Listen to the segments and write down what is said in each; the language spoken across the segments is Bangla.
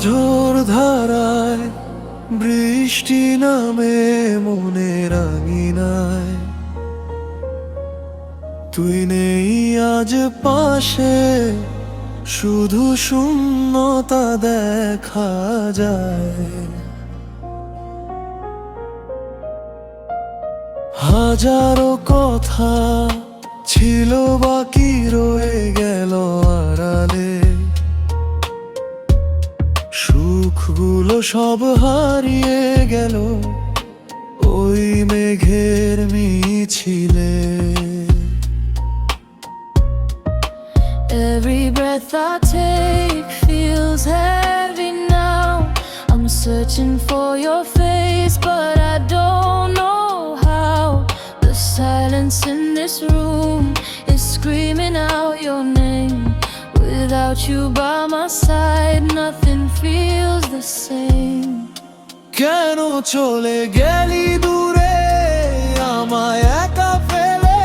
অঝোর ধারায় বৃষ্টি নামে মনের আঙিনায়, তুই নেই আজ পাশে, শুধু শূন্যতা দেখা যায়। হাজারো কথা ছিল বাকি রয়ে গেল আড়ালে, সুখগুলো সব হারিয়ে গেল ওই মেঘের মিছিলে। Every breath I take feels heavy now. I'm searching for your face, but I don't know how. The silence in this room is screaming out your name. Without you by my side, nothing feels the same. কেন চলে গেলি দূরে আমায় একা ফেলে,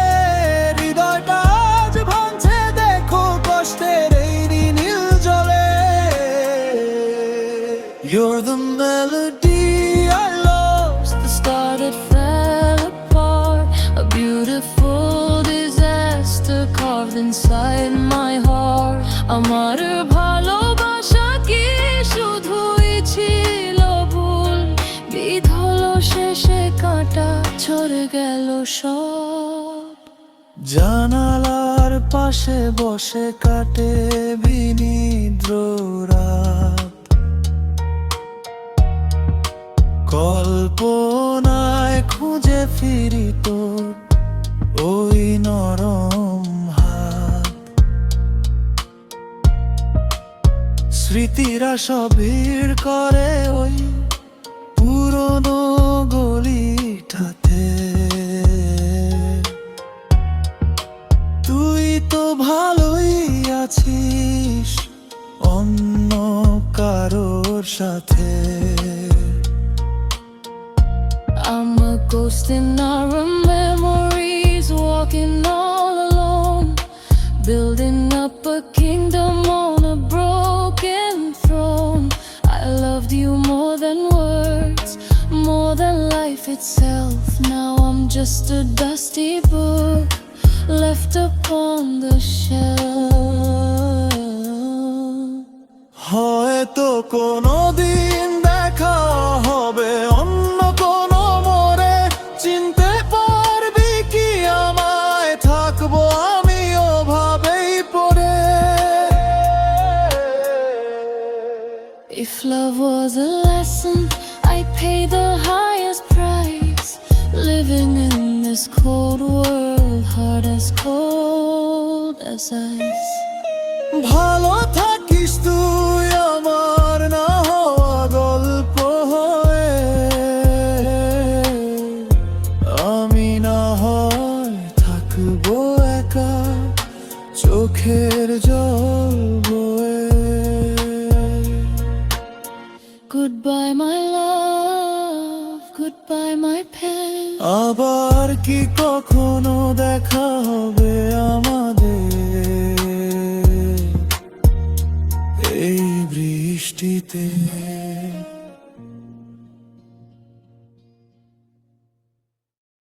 হৃদয়টা আজ ভাঙছে দেখো কষ্টের এই নীল জলে। You're the melody I lost, The star that fell apart, a beautiful disaster carved inside my heart. আমার ভালোবাসা কি শুধুই ছিল ভুল, বিধল শেষে কাঁটা ঝরে গেল সব। জানালার পাশে বসে কাটে বিনিদ্র রাত, কল্পনায় খুঁজে ফিরি তোর ওই নরম হাত। স্মৃতিরা সব ভিড় করে ওই পুরনো গলিটাতে, তুই তো ভালোই আছিস অন্য কারোর সাথে। I'm a ghost in our memories, walking all alone, building up a kingdom on a broken throne. I loved you more than words, more than life itself. Now I'm just a dusty book left upon the shelf. হয়তো কোনোদিন দেখা হবে অন্য কোনো মোড়ে, চিনতে পারবি কি আমায়, থাকবো আমি ওভাবেই পড়ে। If love was a lesson, I'd pay the highest price. Living in this cold world, heart as cold as ice. ভালো থাকিস তুই আমার না হওয়া গল্প হয়ে, আমি না হয় থাকবো একা চোখের জল বয়ে। Goodbye my love, goodbye my pain. আবার কি কখনো দেখা হবে আমাদের এই বৃষ্টিতে?